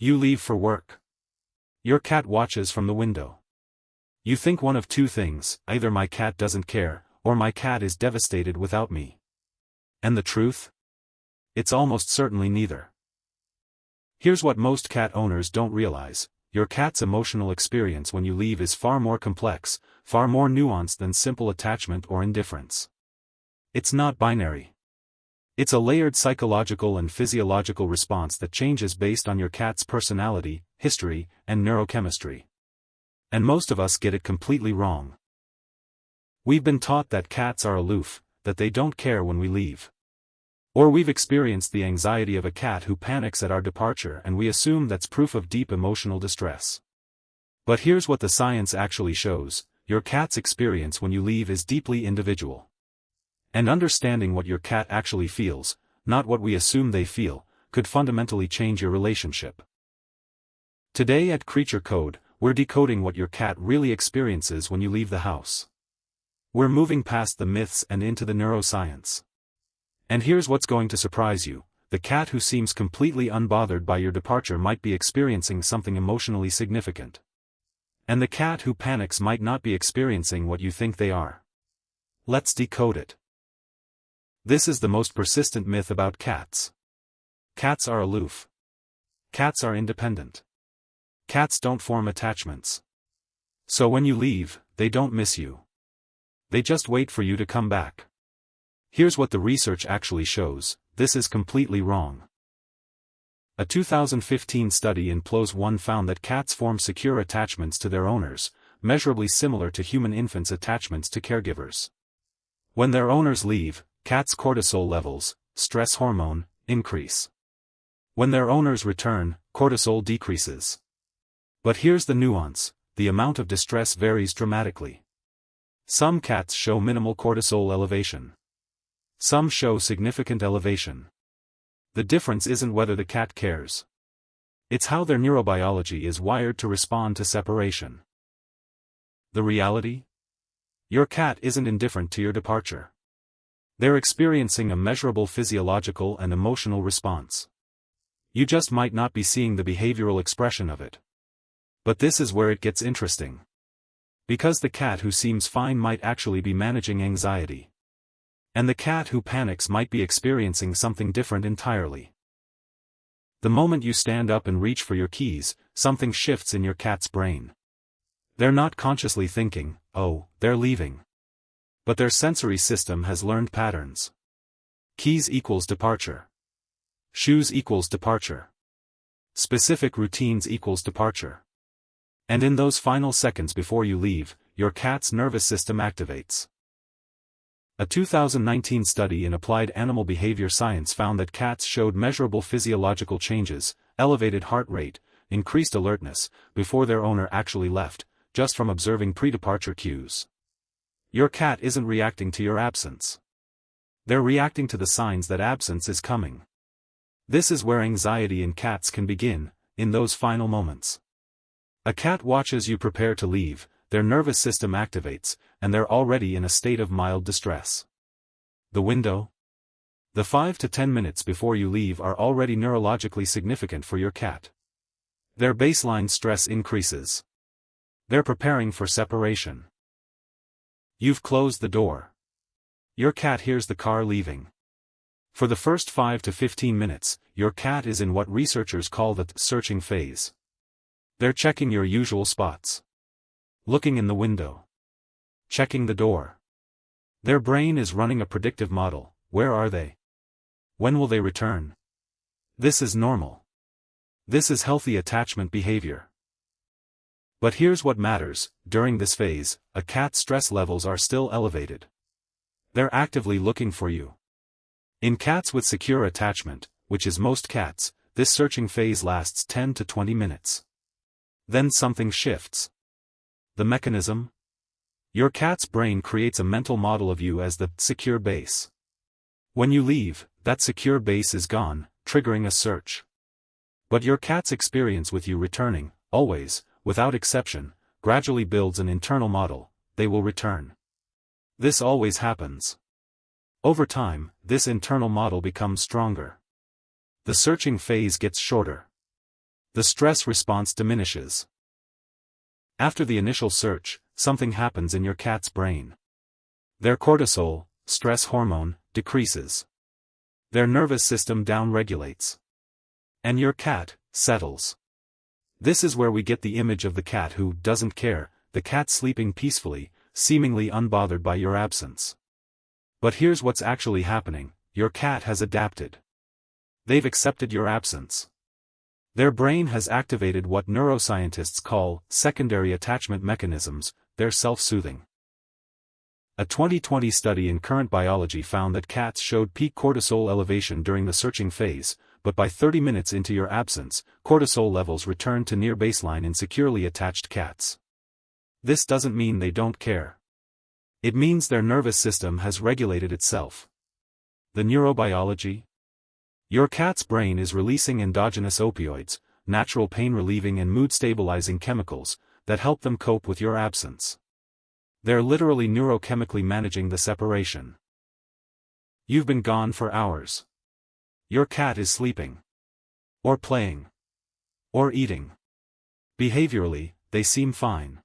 You leave for work. Your cat watches from the window. You think one of two things: either my cat doesn't care, or my cat is devastated without me. And the truth? It's almost certainly neither. Here's what most cat owners don't realize: your cat's emotional experience when you leave is far more complex, far more nuanced than simple attachment or indifference. It's not binary. It's a layered psychological and physiological response that changes based on your cat's personality, history, and neurochemistry. And most of us get it completely wrong. We've been taught that cats are aloof, that they don't care when we leave. Or we've experienced the anxiety of a cat who panics at our departure and we assume that's proof of deep emotional distress. But here's what the science actually shows: your cat's experience when you leave is deeply individual. And understanding what your cat actually feels, not what we assume they feel, could fundamentally change your relationship. Today at CreatureCode, we're decoding what your cat really experiences when you leave the house. We're moving past the myths and into the neuroscience. And here's what's going to surprise you: the cat who seems completely unbothered by your departure might be experiencing something emotionally significant. And the cat who panics might not be experiencing what you think they are. Let's decode it. This is the most persistent myth about cats. Cats are aloof. Cats are independent. Cats don't form attachments. So when you leave, they don't miss you. They just wait for you to come back. Here's what the research actually shows: this is completely wrong. A 2015 study in PLOS I found that cats form secure attachments to their owners, measurably similar to human infants' attachments to caregivers. When their owners leave, cats' cortisol levels, stress hormone, increase. When their owners return, cortisol decreases. But here's the nuance: the amount of distress varies dramatically. Some cats show minimal cortisol elevation. Some show significant elevation. The difference isn't whether the cat cares. It's how their neurobiology is wired to respond to separation. The reality? Your cat isn't indifferent to your departure. They're experiencing a measurable physiological and emotional response. You just might not be seeing the behavioral expression of it. But this is where it gets interesting. Because the cat who seems fine might actually be managing anxiety. And the cat who panics might be experiencing something different entirely. The moment you stand up and reach for your keys, something shifts in your cat's brain. They're not consciously thinking, "Oh, they're leaving." But their sensory system has learned patterns. Keys equals departure. Shoes equals departure. Specific routines equals departure. And in those final seconds before you leave, your cat's nervous system activates. A 2019 study in applied animal behavior science found that cats showed measurable physiological changes, elevated heart rate, increased alertness, before their owner actually left, just from observing pre-departure cues. Your cat isn't reacting to your absence. They're reacting to the signs that absence is coming. This is where anxiety in cats can begin, in those final moments. A cat watches you prepare to leave, their nervous system activates, and they're already in a state of mild distress. The window? The 5 to 10 minutes before you leave are already neurologically significant for your cat. Their baseline stress increases. They're preparing for separation. You've closed the door. Your cat hears the car leaving. For the first 5 to 15 minutes, your cat is in what researchers call the searching phase. They're checking your usual spots. Looking in the window. Checking the door. Their brain is running a predictive model: where are they? When will they return? This is normal. This is healthy attachment behavior. But here's what matters: during this phase, a cat's stress levels are still elevated. They're actively looking for you. In cats with secure attachment, which is most cats, this searching phase lasts 10 to 20 minutes. Then something shifts. The mechanism? Your cat's brain creates a mental model of you as the secure base. When you leave, that secure base is gone, triggering a search. But your cat's experience with you returning, always, without exception, gradually builds an internal model: they will return. This always happens. Over time, this internal model becomes stronger. The searching phase gets shorter. The stress response diminishes. After the initial search, something happens in your cat's brain. Their cortisol, stress hormone, decreases. Their nervous system downregulates. And your cat settles. This is where we get the image of the cat who doesn't care, the cat sleeping peacefully, seemingly unbothered by your absence. But here's what's actually happening: your cat has adapted. They've accepted your absence. Their brain has activated what neuroscientists call secondary attachment mechanisms. They're self-soothing. A 2020 study in Current Biology found that cats showed peak cortisol elevation during the searching phase, but by 30 minutes into your absence, cortisol levels returned to near baseline in securely attached cats. This doesn't mean they don't care. It means their nervous system has regulated itself. The neurobiology? Your cat's brain is releasing endogenous opioids, natural pain-relieving and mood-stabilizing chemicals, that help them cope with your absence. They're literally neurochemically managing the separation. You've been gone for hours. Your cat is sleeping. Or playing. Or eating. Behaviorally, they seem fine.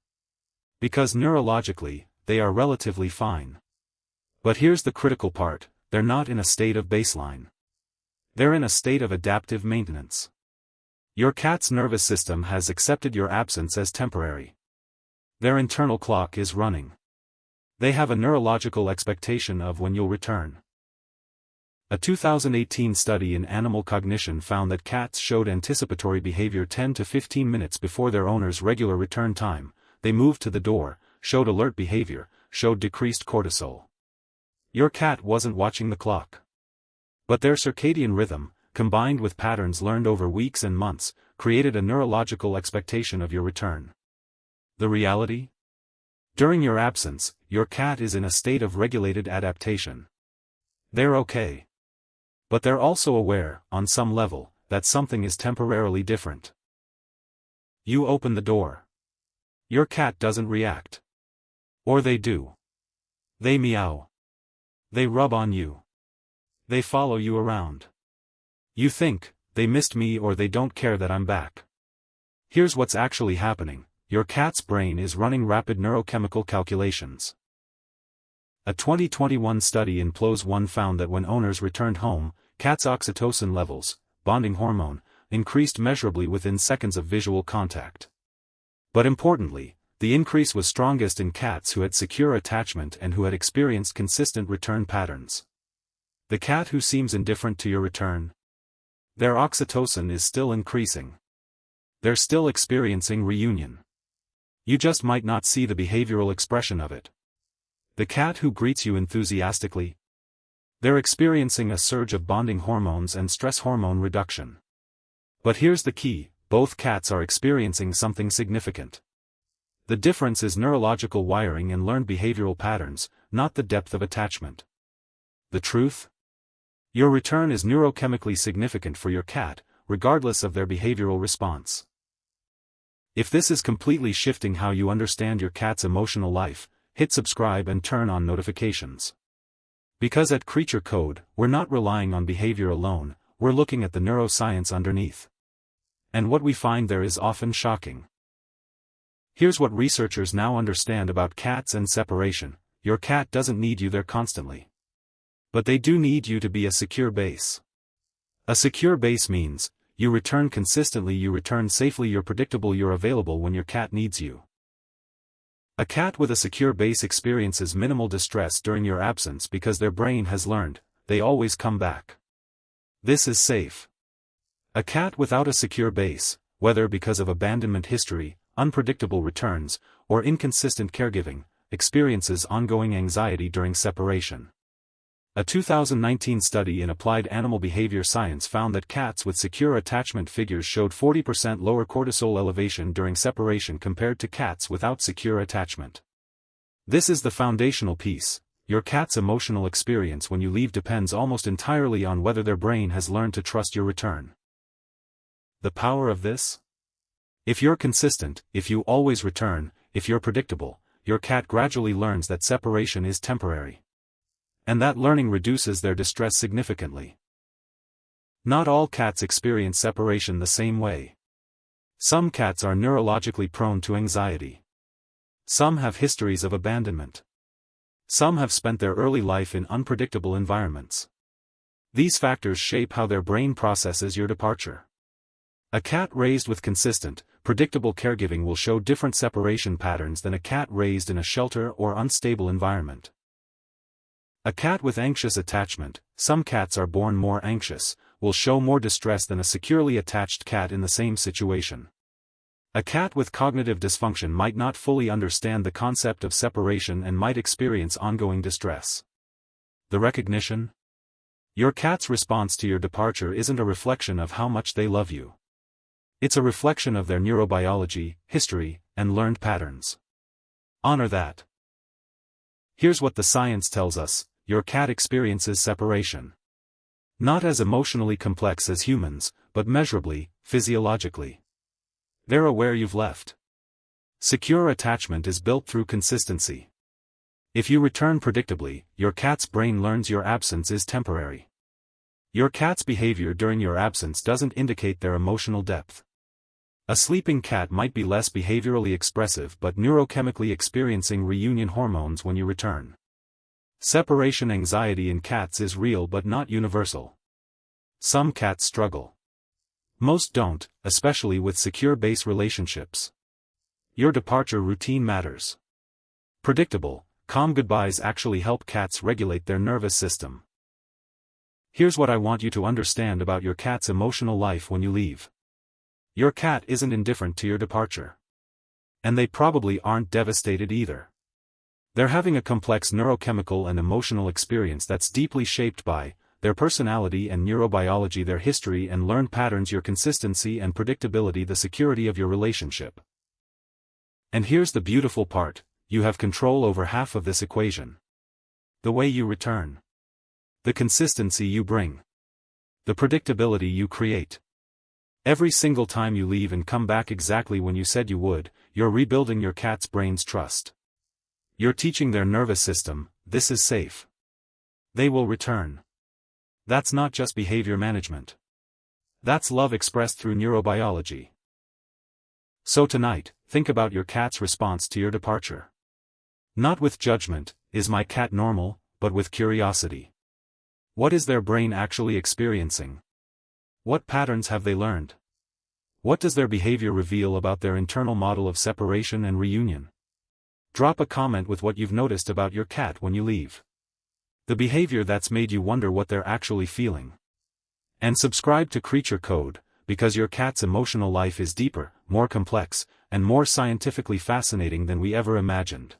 Because neurologically, they are relatively fine. But here's the critical part: they're not in a state of baseline. They're in a state of adaptive maintenance. Your cat's nervous system has accepted your absence as temporary. Their internal clock is running. They have a neurological expectation of when you'll return. A 2018 study in animal cognition found that cats showed anticipatory behavior 10 to 15 minutes before their owner's regular return time. They moved to the door, showed alert behavior, showed decreased cortisol. Your cat wasn't watching the clock. But their circadian rhythm, combined with patterns learned over weeks and months, created a neurological expectation of your return. The reality? During your absence, your cat is in a state of regulated adaptation. They're okay. But they're also aware, on some level, that something is temporarily different. You open the door. Your cat doesn't react. Or they do. They meow. They rub on you. They follow you around. You think, they missed me or they don't care that I'm back. Here's what's actually happening: your cat's brain is running rapid neurochemical calculations. A 2021 study in PLOS I found that when owners returned home, cats' oxytocin levels, bonding hormone, increased measurably within seconds of visual contact. But importantly, the increase was strongest in cats who had secure attachment and who had experienced consistent return patterns. The cat who seems indifferent to your return? Their oxytocin is still increasing. They're still experiencing reunion. You just might not see the behavioral expression of it. The cat who greets you enthusiastically? They're experiencing a surge of bonding hormones and stress hormone reduction. But here's the key: both cats are experiencing something significant. The difference is neurological wiring and learned behavioral patterns, not the depth of attachment. The truth? Your return is neurochemically significant for your cat, regardless of their behavioral response. If this is completely shifting how you understand your cat's emotional life, hit subscribe and turn on notifications. Because at CreatureCode, we're not relying on behavior alone, we're looking at the neuroscience underneath. And what we find there is often shocking. Here's what researchers now understand about cats and separation: your cat doesn't need you there constantly. But they do need you to be a secure base. A secure base means, you return consistently, you return safely, you're predictable, you're available when your cat needs you. A cat with a secure base experiences minimal distress during your absence because their brain has learned, they always come back. This is safe. A cat without a secure base, whether because of abandonment history, unpredictable returns, or inconsistent caregiving, experiences ongoing anxiety during separation. A 2019 study in applied animal behavior science found that cats with secure attachment figures showed 40% lower cortisol elevation during separation compared to cats without secure attachment. This is the foundational piece: your cat's emotional experience when you leave depends almost entirely on whether their brain has learned to trust your return. The power of this? If you're consistent, if you always return, if you're predictable, your cat gradually learns that separation is temporary. And that learning reduces their distress significantly. Not all cats experience separation the same way. Some cats are neurologically prone to anxiety. Some have histories of abandonment. Some have spent their early life in unpredictable environments. These factors shape how their brain processes your departure. A cat raised with consistent, predictable caregiving will show different separation patterns than a cat raised in a shelter or unstable environment. A cat with anxious attachment, some cats are born more anxious, will show more distress than a securely attached cat in the same situation. A cat with cognitive dysfunction might not fully understand the concept of separation and might experience ongoing distress. The recognition? Your cat's response to your departure isn't a reflection of how much they love you. It's a reflection of their neurobiology, history, and learned patterns. Honor that. Here's what the science tells us: your cat experiences separation. Not as emotionally complex as humans, but measurably, physiologically. They're aware you've left. Secure attachment is built through consistency. If you return predictably, your cat's brain learns your absence is temporary. Your cat's behavior during your absence doesn't indicate their emotional depth. A sleeping cat might be less behaviorally expressive but neurochemically experiencing reunion hormones when you return. Separation anxiety in cats is real but not universal. Some cats struggle. Most don't, especially with secure base relationships. Your departure routine matters. Predictable, calm goodbyes actually help cats regulate their nervous system. Here's what I want you to understand about your cat's emotional life when you leave. Your cat isn't indifferent to your departure. And they probably aren't devastated either. They're having a complex neurochemical and emotional experience that's deeply shaped by their personality and neurobiology, their history and learned patterns, your consistency and predictability, the security of your relationship. And here's the beautiful part: you have control over half of this equation. The way you return. The consistency you bring. The predictability you create. Every single time you leave and come back exactly when you said you would, you're rebuilding your cat's brain's trust. You're teaching their nervous system, this is safe. They will return. That's not just behavior management. That's love expressed through neurobiology. So tonight, think about your cat's response to your departure. Not with judgment, is my cat normal, but with curiosity. What is their brain actually experiencing? What patterns have they learned? What does their behavior reveal about their internal model of separation and reunion? Drop a comment with what you've noticed about your cat when you leave. The behavior that's made you wonder what they're actually feeling. And subscribe to CreatureCode, because your cat's emotional life is deeper, more complex, and more scientifically fascinating than we ever imagined.